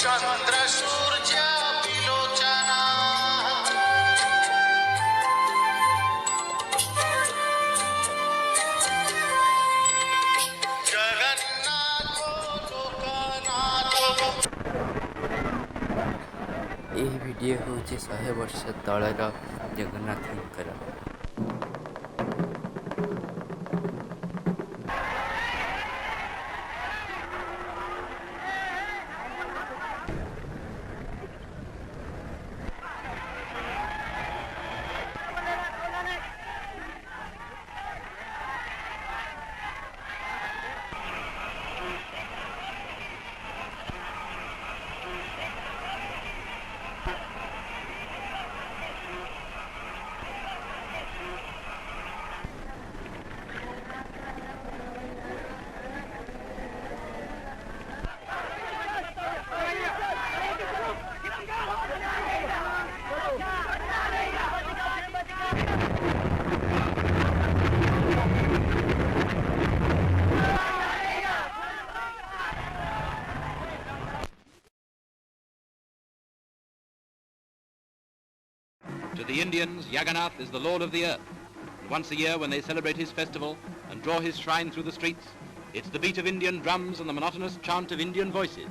चंद्र सूर्य विलोचना जगन्नाथ लोकनाथ। यह वीडियो हूँ 100 वर्ष तलर जगन्नाथंकर। To the Indians, Jagannath is the lord of the earth. And once a year when they celebrate his festival and draw his shrine through the streets, it's the beat of Indian drums and the monotonous chant of Indian voices